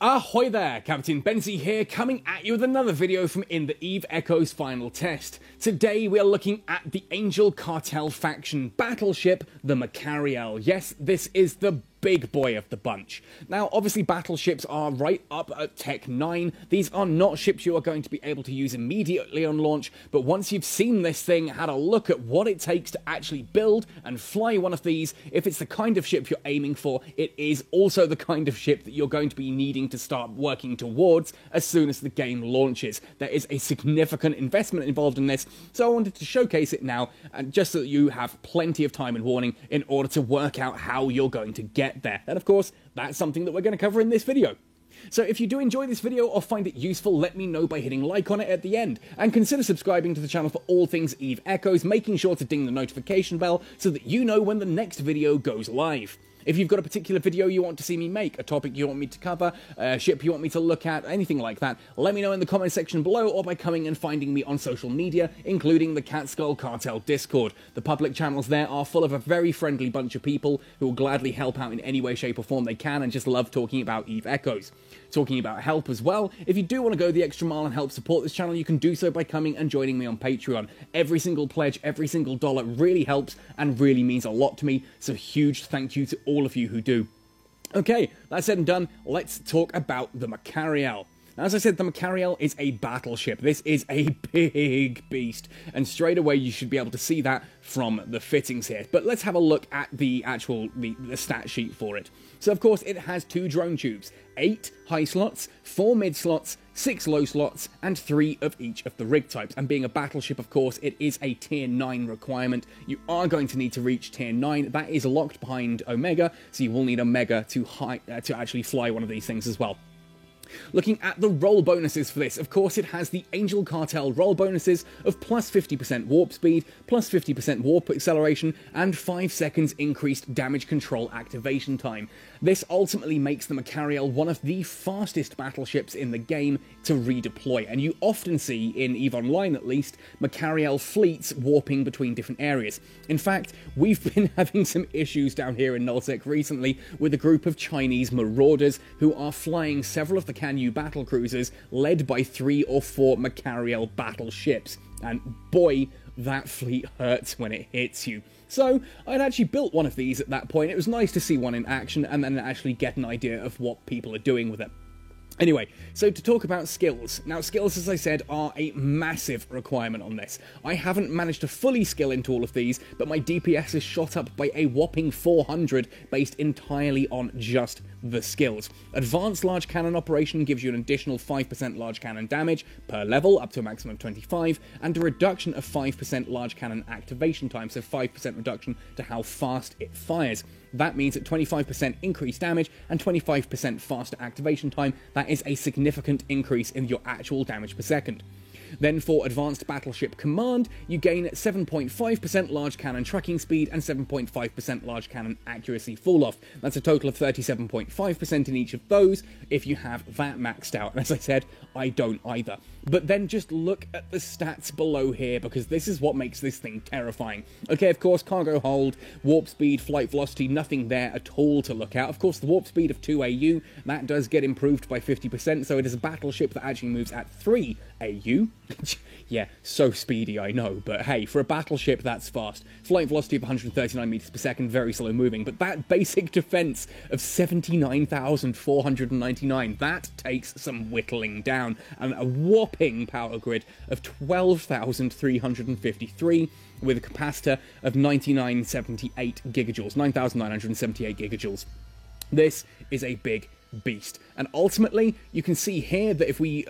Ahoy there, Captain Benzie here, coming at you with another video from In the Eve Echoes final test. Today we are looking at the Angel Cartel faction battleship, the Machariel. Yes, this is the big boy of the bunch. Now, obviously battleships are right up at Tech 9. These are not ships you are going to be able to use immediately on launch, but once you've seen this thing, had a look at what it takes to actually build and fly one of these, if it's the kind of ship you're aiming for, it is also the kind of ship that you're going to be needing to start working towards as soon as the game launches. There is a significant investment involved in this, so I wanted to showcase it now, and just so that you have plenty of time and warning in order to work out how you're going to get there. And of course, that's something that we're going to cover in this video. So if you do enjoy this video or find it useful, let me know by hitting like on it at the end, and consider subscribing to the channel for all things Eve Echoes, making sure to ding the notification bell so that you know when the next video goes live. If you've got a particular video you want to see me make, a topic you want me to cover, a ship you want me to look at, anything like that, let me know in the comment section below or by coming and finding me on social media, including the Catskull Cartel Discord. The public channels there are full of a very friendly bunch of people who will gladly help out in any way, shape or form they can and just love talking about Eve Echoes. Talking about help as well, if you do want to go the extra mile and help support this channel, you can do so by coming and joining me on Patreon. Every single pledge, every single dollar really helps and really means a lot to me, so huge thank you to all of you who do. Okay, that said and done, let's talk about the Machariel. Now, as I said, the Machariel is a battleship. This is a big beast, and straight away you should be able to see that from the fittings here. But let's have a look at the actual the stat sheet for it. So, of course, it has 2 drone tubes, 8 high slots, 4 mid slots, 6 low slots, and 3 of each of the rig types. And being a battleship, of course, it is a tier 9 requirement. You are going to need to reach tier 9. That is locked behind Omega, so you will need Omega to actually fly one of these things as well. Looking at the roll bonuses for this, of course it has the Angel Cartel roll bonuses of plus 50% warp speed, plus 50% warp acceleration, and 5 seconds increased damage control activation time. This ultimately makes the Machariel one of the fastest battleships in the game to redeploy, and you often see, in EVE Online at least, Machariel fleets warping between different areas. In fact, we've been having some issues down here in Nullsec recently with a group of Chinese marauders who are flying several of the Cannu battle cruisers led by 3 or 4 Machariel battleships, and boy, that fleet hurts when it hits you. So, I'd actually built one of these at that point. It was nice to see one in action and then actually get an idea of what people are doing with it. Anyway, so to talk about skills. Now, skills, as I said, are a massive requirement on this. I haven't managed to fully skill into all of these, but my DPS is shot up by a whopping 400 based entirely on just the skills. Advanced Large Cannon Operation gives you an additional 5% large cannon damage per level, up to a maximum of 25, and a reduction of 5% large cannon activation time, so 5% reduction to how fast it fires. That means at 25% increased damage and 25% faster activation time, that is a significant increase in your actual damage per second. Then for Advanced Battleship Command, you gain 7.5% large cannon tracking speed and 7.5% large cannon accuracy fall-off. That's a total of 37.5% in each of those if you have that maxed out. And as I said, I don't either. But then just look at the stats below here, because this is what makes this thing terrifying. Okay, of course, cargo hold, warp speed, flight velocity, nothing there at all to look at. Of course, the warp speed of 2 AU, that does get improved by 50%, so it is a battleship that actually moves at 3 AU. Yeah, so speedy, I know, but hey, for a battleship, that's fast. Flight velocity of 139 meters per second, very slow moving, but that basic defense of 79,499, that takes some whittling down, and a whopping power grid of 12,353, with a capacitor of 9,978 gigajoules, 9,978 gigajoules. This is a big beast, and ultimately you can see here that if we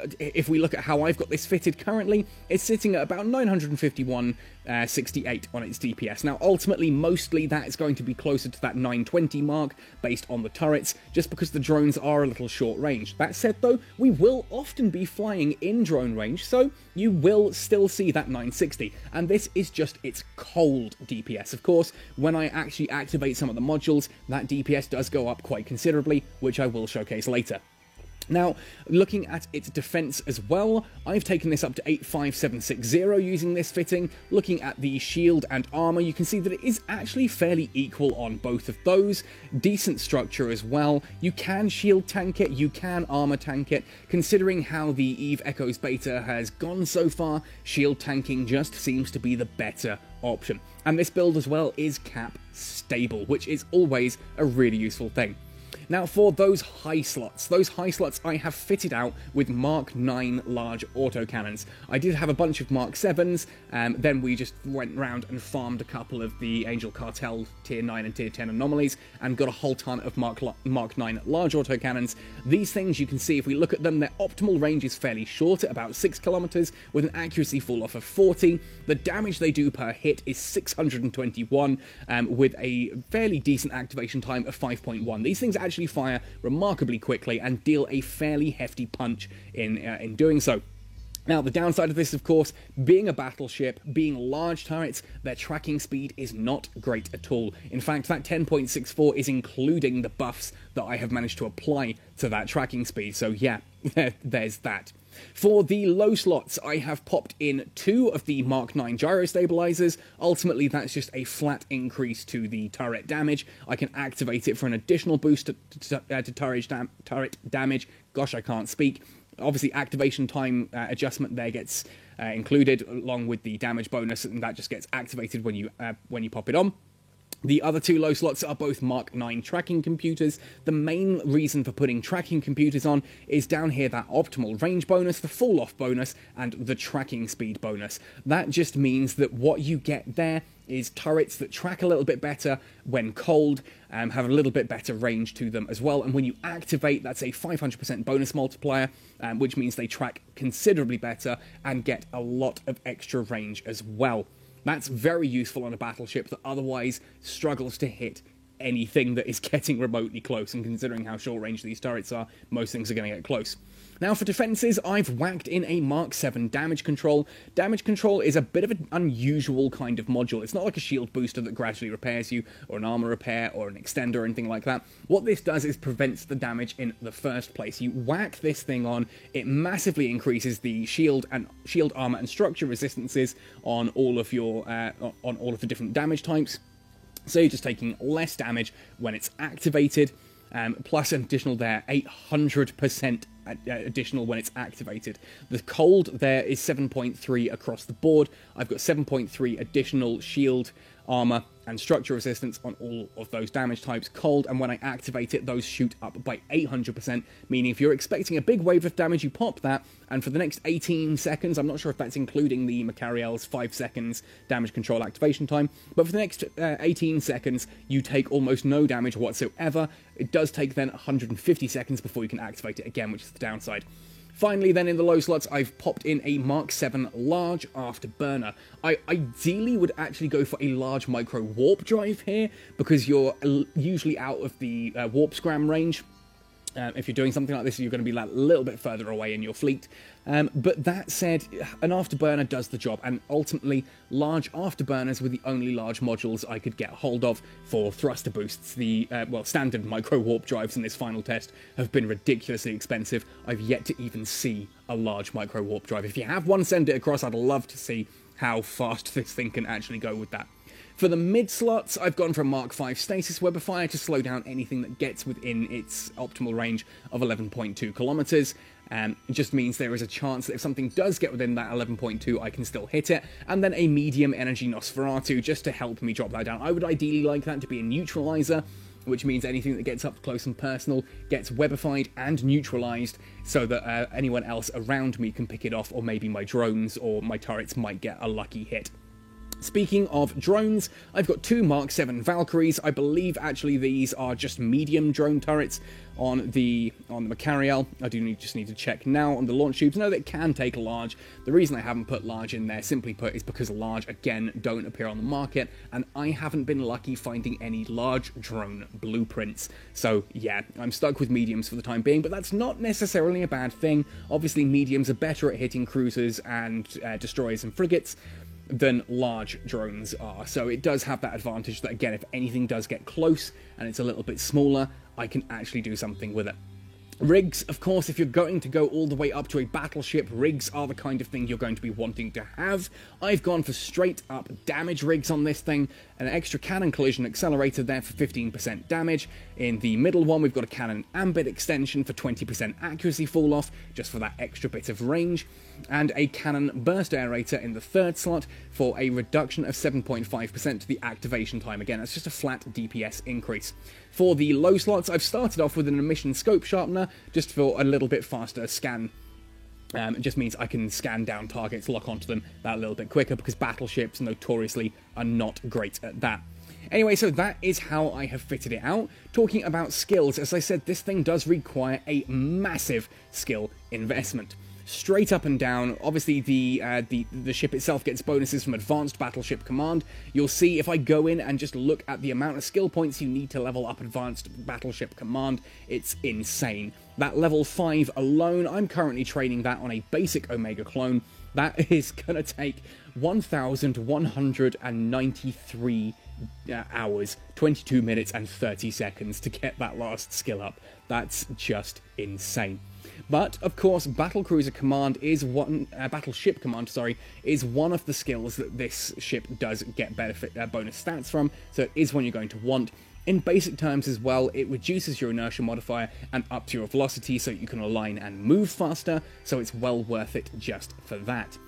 look at how I've got this fitted currently, it's sitting at about 951.68 on its DPS. Now ultimately mostly that is going to be closer to that 920 mark based on the turrets, just because the drones are a little short range. That said though, we will often be flying in drone range, so you will still see that 960, and this is just its cold DPS. Of course, when I actually activate some of the modules, that DPS does go up quite considerably, which I will showcase later. Now, looking at its defense as well, I've taken this up to 85760 using this fitting. Looking at the shield and armor, you can see that it is actually fairly equal on both of those. Decent structure as well. You can shield tank it, you can armor tank it. Considering how the EVE Echoes beta has gone so far, shield tanking just seems to be the better option. And this build as well is cap stable, which is always a really useful thing. Now for those high slots I have fitted out with Mark 9 large autocannons. I did have a bunch of Mark 7s, then we just went round and farmed a couple of the Angel Cartel tier 9 and tier 10 anomalies, and got a whole ton of Mark 9 large autocannons. These things, you can see if we look at them, their optimal range is fairly short at about 6 kilometers, with an accuracy fall off of 40. The damage they do per hit is 621, with a fairly decent activation time of 5.1. These things actually fire remarkably quickly and deal a fairly hefty punch in doing so. Now, the downside of this, of course, being a battleship, being large turrets, their tracking speed is not great at all. In fact, that 10.64 is including the buffs that I have managed to apply to that tracking speed, so yeah, there's that. For the low slots, I have popped in 2 of the Mark 9 gyro stabilizers. Ultimately, that's just a flat increase to the turret damage. I can activate it for an additional boost to turret damage. Gosh, I can't speak. Obviously, activation time adjustment there gets included along with the damage bonus, and that just gets activated when you pop it on. The other 2 low slots are both Mark 9 tracking computers. The main reason for putting tracking computers on is down here, that optimal range bonus, the fall-off bonus, and the tracking speed bonus. That just means that what you get there is turrets that track a little bit better when cold, have a little bit better range to them as well, and when you activate, that's a 500% bonus multiplier, which means they track considerably better and get a lot of extra range as well. That's very useful on a battleship that otherwise struggles to hit anything that is getting remotely close, and considering how short range these turrets are, most things are going to get close. Now for defenses, I've whacked in a Mark 7 damage control. Damage control is a bit of an unusual kind of module. It's not like a shield booster that gradually repairs you, or an armor repair, or an extender, or anything like that. What this does is prevents the damage in the first place. You whack this thing on, it massively increases the shield, armor, and structure resistances on all of your on all of the different damage types. So you're just taking less damage when it's activated, plus an additional there, 800% additional when it's activated. The cold there is 7.3 across the board. I've got 7.3 additional shield, armor, and structure resistance on all of those damage types cold, and when I activate it, those shoot up by 800%, meaning if you're expecting a big wave of damage, you pop that, and for the next 18 seconds, I'm not sure if that's including the Machariel's 5 seconds damage control activation time, but for the next 18 seconds, you take almost no damage whatsoever. It does take then 150 seconds before you can activate it again, which is the downside. Finally, then, in the low slots, I've popped in a Mark 7 large afterburner. I ideally would actually go for a large micro warp drive here, because you're usually out of the warp scram range. If you're doing something like this, you're going to be a little bit further away in your fleet. But that said, an afterburner does the job, and ultimately, large afterburners were the only large modules I could get hold of for thruster boosts. The, standard micro warp drives in this final test have been ridiculously expensive. I've yet to even see a large micro warp drive. If you have one, send it across. I'd love to see how fast this thing can actually go with that. For the mid slots, I've gone for a Mark 5 stasis webifier to slow down anything that gets within its optimal range of 11.2 kilometers. It just means there is a chance that if something does get within that 11.2, I can still hit it. And then a medium energy Nosferatu just to help me drop that down. I would ideally like that to be a neutralizer, which means anything that gets up close and personal gets webified and neutralized, so that anyone else around me can pick it off, or maybe my drones or my turrets might get a lucky hit. Speaking of drones, I've got 2 Mark 7 Valkyries. I believe actually these are just medium drone turrets on the Machariel. I just need to check now on the launch tubes. No, they can take large. The reason I haven't put large in there, simply put, is because large, again, don't appear on the market, and I haven't been lucky finding any large drone blueprints. So yeah, I'm stuck with mediums for the time being, but that's not necessarily a bad thing. Obviously, mediums are better at hitting cruisers and destroyers and frigates than large drones are, so it does have that advantage that, again, if anything does get close and it's a little bit smaller, I can actually do something with it. Rigs, of course, if you're going to go all the way up to a battleship, rigs are the kind of thing you're going to be wanting to have. I've gone for straight up damage rigs on this thing, an extra cannon collision accelerator there for 15% damage. In the middle one, we've got a cannon ambit extension for 20% accuracy fall off, just for that extra bit of range, and a cannon burst aerator in the third slot for a reduction of 7.5% to the activation time. Again, that's just a flat DPS increase. For the low slots, I've started off with an emission scope sharpener, just for a little bit faster scan. It just means I can scan down targets, lock onto them that little bit quicker, because battleships notoriously are not great at that. Anyway, so that is how I have fitted it out. Talking about skills, as I said, this thing does require a massive skill investment. Straight up and down, obviously the ship itself gets bonuses from Advanced Battleship Command. You'll see if I go in and just look at the amount of skill points you need to level up Advanced Battleship Command, it's insane. That level 5 alone, I'm currently training that on a basic Omega clone. That is going to take 1,193 hours, 22 minutes and 30 seconds to get that last skill up. That's just insane. But, of course, Battleship Command, is one of the skills that this ship does get bonus stats from, so it is one you're going to want. In basic terms as well, it reduces your inertia modifier and ups your velocity so you can align and move faster, so it's well worth it just for that.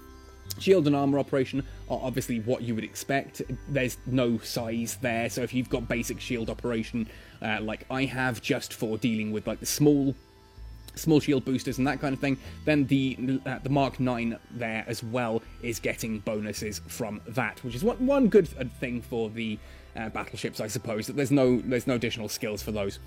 Shield and armor operation are obviously what you would expect. There's no size there, so if you've got basic shield operation like I have, just for dealing with like the small shield boosters and that kind of thing, then the Mark 9 there as well is getting bonuses from that, which is one good thing for the battleships, I suppose, that there's no additional skills for those.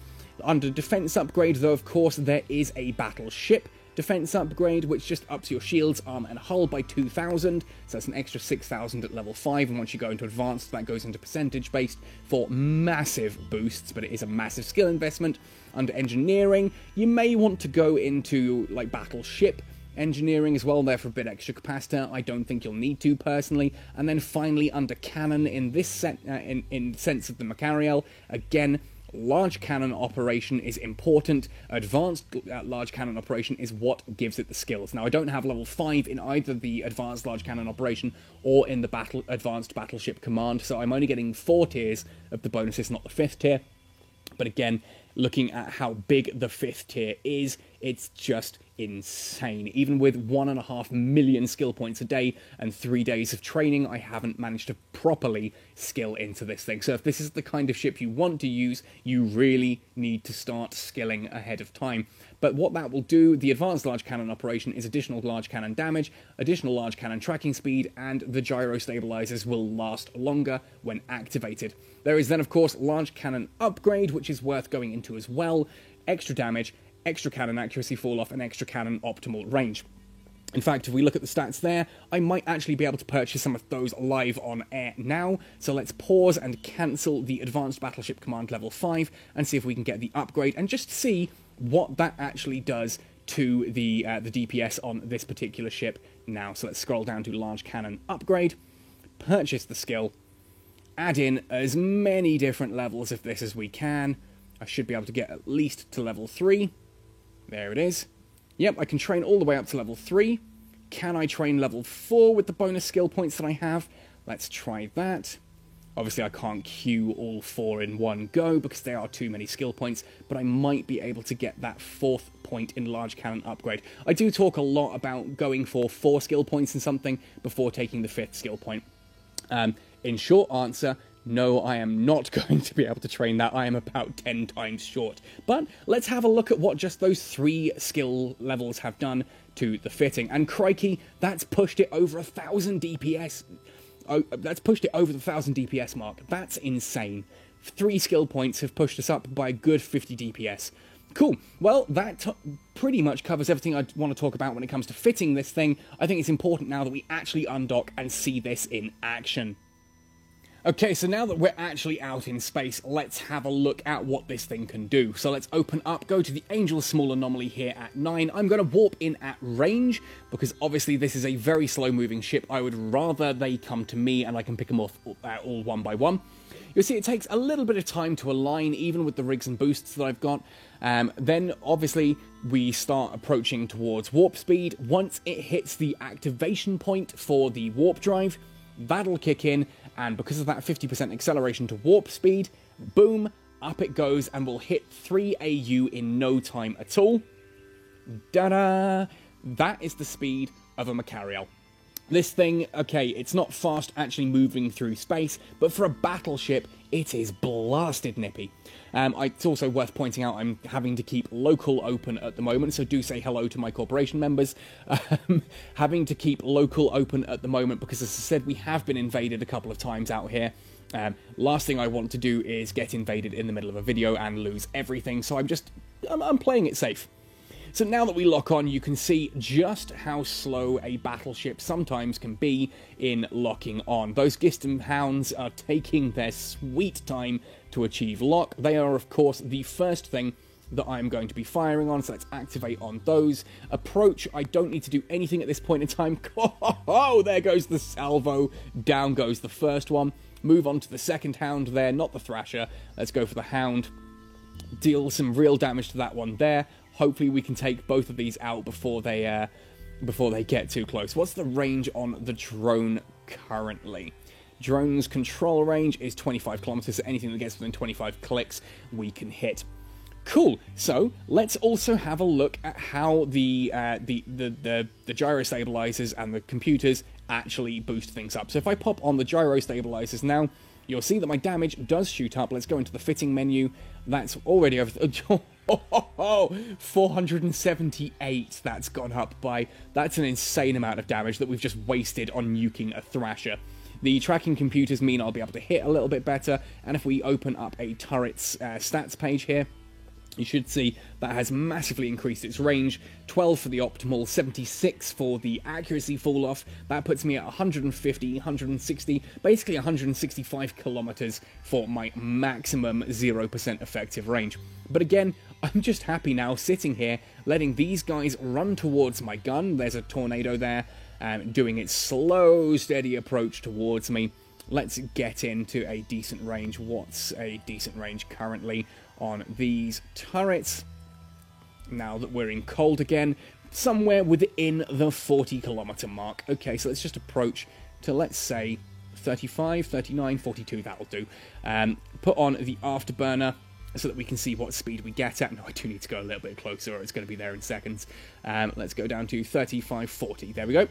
Under defense upgrade, though, of course, there is a battleship defense upgrade, which just ups your shields, armor, and hull by 2,000, so that's an extra 6,000 at level 5, and once you go into advanced, that goes into percentage-based for massive boosts, but it is a massive skill investment. Under engineering, you may want to go into, like, battleship engineering as well, there for a bit extra capacitor. I don't think you'll need to, personally. And then finally, under cannon, in this set, in sense of the Machariel, again, large cannon operation is important. Advanced large cannon operation is what gives it the skills. Now, I don't have level 5 in either the advanced large cannon operation or in the advanced battleship command, so I'm only getting 4 tiers of the bonuses, not the 5th tier. But again, looking at how big the 5th tier is, it's just insane. Even with 1.5 million skill points a day and 3 days of training, I haven't managed to properly skill into this thing. So if this is the kind of ship you want to use, you really need to start skilling ahead of time. But what that will do, the advanced large cannon operation, is additional large cannon damage, additional large cannon tracking speed, and the gyro stabilizers will last longer when activated. There is then, of course, large cannon upgrade, which is worth going into as well. Extra damage, extra cannon accuracy fall off, and extra cannon optimal range. In fact, if we look at the stats there, I might actually be able to purchase some of those live on air now. So let's pause and cancel the Advanced Battleship Command level 5 and see if we can get the upgrade and just see what that actually does to the DPS on this particular ship now. So let's scroll down to Large Cannon Upgrade, purchase the skill, add in as many different levels of this as we can. I should be able to get at least to level 3. There it is. Yep, I can train all the way up to level 3. Can I train level 4 with the bonus skill points that I have? Let's try that. Obviously, I can't queue all 4 in one go because there are too many skill points, but I might be able to get that 4th point in Large Cannon Upgrade. I do talk a lot about going for 4 skill points in something before taking the 5th skill point. In short answer, no, I am not going to be able to train that. I am about 10 times short. But let's have a look at what just those 3 skill levels have done to the fitting. And crikey, that's pushed it over 1,000 DPS. Oh, that's pushed it over the 1,000 DPS mark. That's insane. 3 skill points have pushed us up by a good 50 DPS. Cool. Well, that pretty much covers everything I want to talk about when it comes to fitting this thing. I think it's important now that we actually undock and see this in action. Okay, so now that we're actually out in space, let's have a look at what this thing can do. So let's open up, go to the Angel Small Anomaly here at 9. I'm going to warp in at range, because obviously this is a very slow-moving ship. I would rather they come to me and I can pick them off all one by one. You'll see it takes a little bit of time to align, even with the rigs and boosts that I've got. Then, obviously, we start approaching towards warp speed. Once it hits the activation point for the warp drive, that'll kick in, and because of that 50% acceleration to warp speed, boom, up it goes, and we'll hit 3 AU in no time at all. Da-da! That is the speed of a Machariel. This thing, okay, it's not fast actually moving through space, but for a battleship, it is blasted nippy. It's also worth pointing out I'm having to keep local open at the moment, so do say hello to my corporation members. Having to keep local open at the moment because, as I said, we have been invaded a couple of times out here. Last thing I want to do is get invaded in the middle of a video and lose everything, so I'm playing it safe. So now that we lock on, you can see just how slow a battleship sometimes can be in locking on. Those Gistum Hounds are taking their sweet time to achieve lock. They are, of course, the first thing that I'm going to be firing on, so let's activate on those. Approach, I don't need to do anything at this point in time. Oh, there goes the salvo. Down goes the first one. Move on to the second Hound there, not the Thrasher. Let's go for the Hound. Deal some real damage to that one there. Hopefully we can take both of these out before they get too close. What's the range on the drone currently? Drone's control range is 25 kilometers, so anything that gets within 25 clicks we can hit. Cool. So let's also have a look at how the gyro stabilizers and the computers actually boost things up. So if I pop on the gyro stabilizers now, you'll see that my damage does shoot up. Let's go into the fitting menu. That's already over. 478 that's gone up by. That's an insane amount of damage that we've just wasted on nuking a Thrasher. The tracking computers mean I'll be able to hit a little bit better, and if we open up a turret's stats page here, you should see that has massively increased its range. 12 for the optimal, 76 for the accuracy fall-off. That puts me at 150, 160, basically 165 kilometers for my maximum 0% effective range. But again, I'm just happy now sitting here, letting these guys run towards my gun. There's a tornado there, doing its slow, steady approach towards me. Let's get into a decent range. What's a decent range currently on these turrets? Now that we're in cold again, somewhere within the 40 kilometer mark. Okay, so let's just approach to, let's say, 35, 39, 42, that'll do. Put on the afterburner so that we can see what speed we get at. No, I do need to go a little bit closer or it's going to be there in seconds. Let's go down to 35, 40. There we go.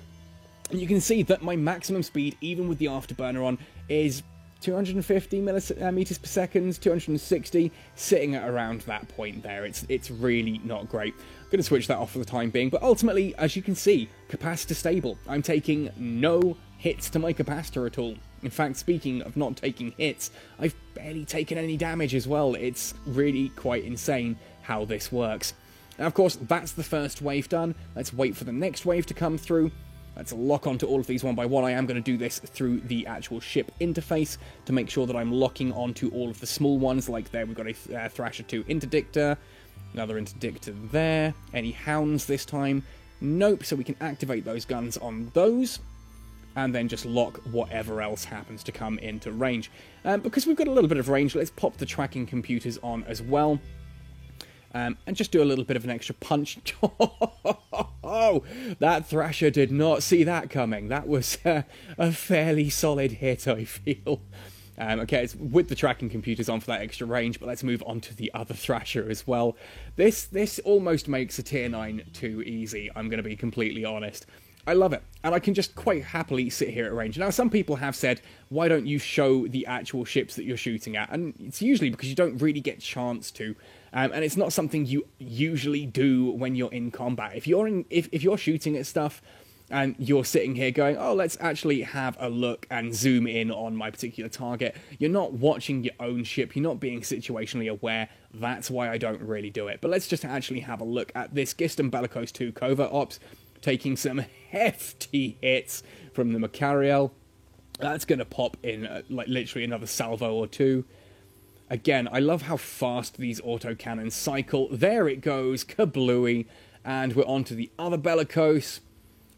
And you can see that my maximum speed, even with the afterburner on, is 250 meters per second, 260, sitting at around that point there. It's really not great. I'm going to switch that off for the time being, but ultimately, as you can see, capacitor stable. I'm taking no hits to my capacitor at all. In fact, speaking of not taking hits, I've barely taken any damage as well. It's really quite insane how this works. Now, of course, that's the first wave done. Let's wait for the next wave to come through. Let's lock onto all of these one by one. I am going to do this through the actual ship interface to make sure that I'm locking onto all of the small ones. Like there, we've got a Thrasher 2 interdictor, another interdictor there. Any hounds this time? Nope, so we can activate those guns on those, and then just lock whatever else happens to come into range. Because we've got a little bit of range, let's pop the tracking computers on as well. And just do a little bit of an extra punch. Oh, that Thrasher did not see that coming. That was a fairly solid hit, I feel. Okay, it's with the tracking computers on for that extra range, but let's move on to the other Thrasher as well. This almost makes a tier 9 too easy, I'm going to be completely honest. I love it, and I can just quite happily sit here at range. Now, some people have said, why don't you show the actual ships that you're shooting at? And it's usually because you don't really get a chance to, and it's not something you usually do when you're in combat. If you're shooting at stuff, and you're sitting here going, oh, let's actually have a look and zoom in on my particular target, you're not watching your own ship, you're not being situationally aware. That's why I don't really do it. But let's just actually have a look at this Gistum Bellicose 2 Covert Ops, taking some hefty hits from the Machariel. That's going to pop in like literally another salvo or two. Again, I love how fast these autocannons cycle. There it goes, kablooey. And we're on to the other Bellicose.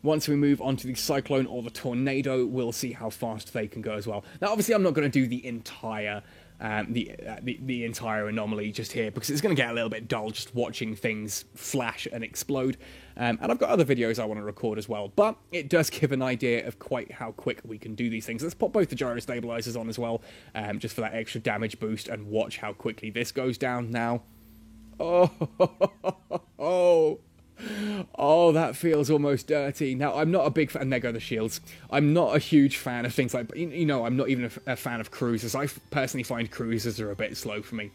once we move on to the Cyclone or the Tornado, we'll see how fast they can go as well. Now, obviously, I'm not going to do the entire the entire anomaly just here, because it's going to get a little bit dull just watching things flash and explode. And I've got other videos I want to record as well, but it does give an idea of quite how quick we can do these things. Let's pop both the gyro stabilizers on as well, just for that extra damage boost, and watch how quickly this goes down now. Oh, that feels almost dirty. Now, I'm not a big fan. There go the shields. I'm not a huge fan of things like, you know, I'm not even a fan of cruisers. I personally find cruisers are a bit slow for me.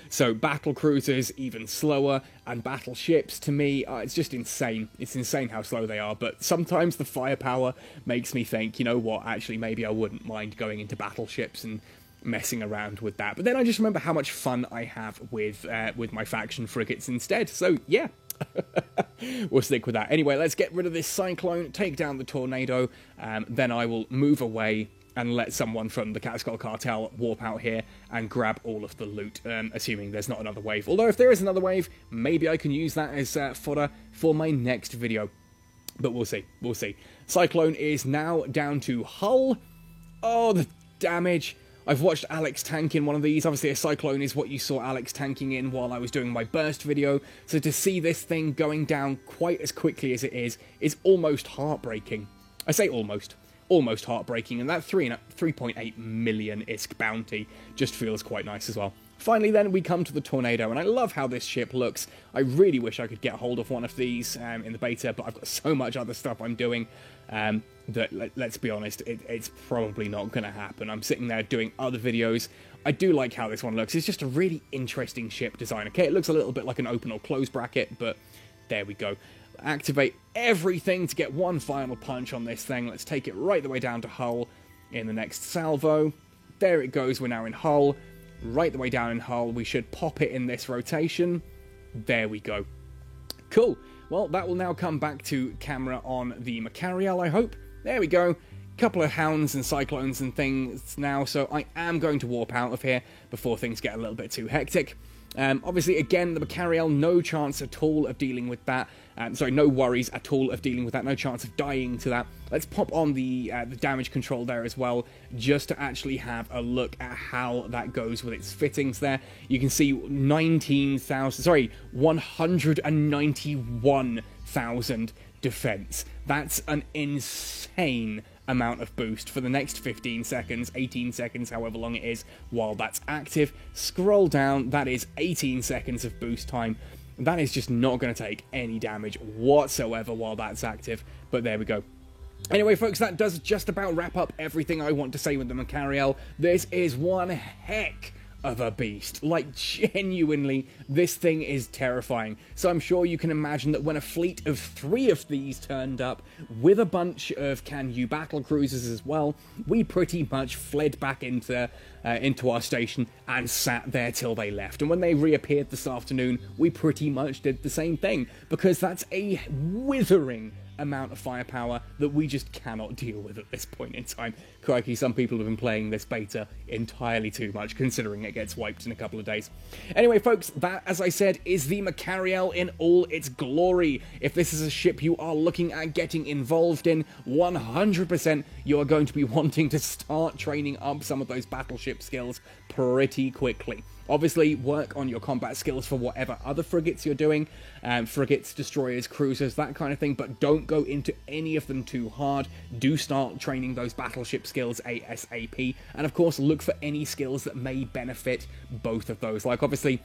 So battle cruisers even slower, and battleships to me, it's just insane. It's insane how slow they are. But sometimes the firepower makes me think, you know what? Actually, maybe I wouldn't mind going into battleships and messing around with that. But then I just remember how much fun I have with my faction frigates instead. So yeah. We'll stick with that. Anyway, let's get rid of this Cyclone, take down the Tornado, then I will move away and let someone from the Catskull Cartel warp out here and grab all of the loot, assuming there's not another wave. Although if there is another wave, maybe I can use that as fodder for my next video. But we'll see, we'll see. Cyclone is now down to hull. Oh, the damage. I've watched Alex tank in one of these. Obviously, a Cyclone is what you saw Alex tanking in while I was doing my burst video. So to see this thing going down quite as quickly as it is almost heartbreaking. I say almost heartbreaking. And that 3.8 million ISK bounty just feels quite nice as well. Finally, then, we come to the Tornado, and I love how this ship looks. I really wish I could get hold of one of these in the beta, but I've got so much other stuff I'm doing that, let's be honest, it's probably not going to happen. I'm sitting there doing other videos. I do like how this one looks. It's just a really interesting ship design. Okay, it looks a little bit like an open or close bracket, but there we go. Activate everything to get one final punch on this thing. Let's take it right the way down to hull in the next salvo. There it goes. We're now in hull. Right the way down in hull. We should pop it in this rotation. There we go. Cool. Well, that will now come back to camera on the Machariel, I hope. There we go. Couple of hounds and cyclones and things now, so I am going to warp out of here before things get a little bit too hectic. Obviously, again, the Machariel, no chance at all of dealing with that. Sorry, no worries at all of dealing with that. No chance of dying to that. Let's pop on the damage control there as well, just to actually have a look at how that goes with its fittings there. You can see 191,000 defense. That's an insane amount of boost for the next 15 seconds, 18 seconds, however long it is while that's active. Scroll down, that is 18 seconds of boost time. That is just not going to take any damage whatsoever while that's active, but there we go. Anyway, folks, that does just about wrap up everything I want to say with the Machariel. This is one heck of a beast. Like, genuinely, this thing is terrifying. So I'm sure you can imagine that when a fleet of 3 of these turned up, with a bunch of Can-U battle cruisers as well, we pretty much fled back into our station and sat there till they left. And when they reappeared this afternoon, we pretty much did the same thing, because that's a withering amount of firepower that we just cannot deal with at this point in time. Crikey, some people have been playing this beta entirely too much, considering it gets wiped in a couple of days. Anyway, folks, that, as I said, is the Machariel in all its glory. If this is a ship you are looking at getting involved in, 100% you are going to be wanting to start training up some of those battleship skills pretty quickly. Obviously, work on your combat skills for whatever other frigates you're doing, frigates, destroyers, cruisers, that kind of thing, but don't go into any of them too hard. Do start training those battleship skills ASAP, and of course, look for any skills that may benefit both of those. Like, obviously,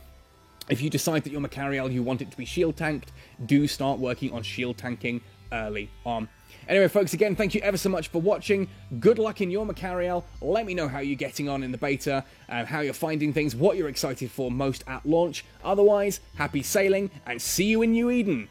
if you decide that your Machariel, you want it to be shield tanked, do start working on shield tanking early on. Anyway, folks, again, thank you ever so much for watching. Good luck in your Machariel. Let me know how you're getting on in the beta, how you're finding things, what you're excited for most at launch. Otherwise, happy sailing, and see you in New Eden.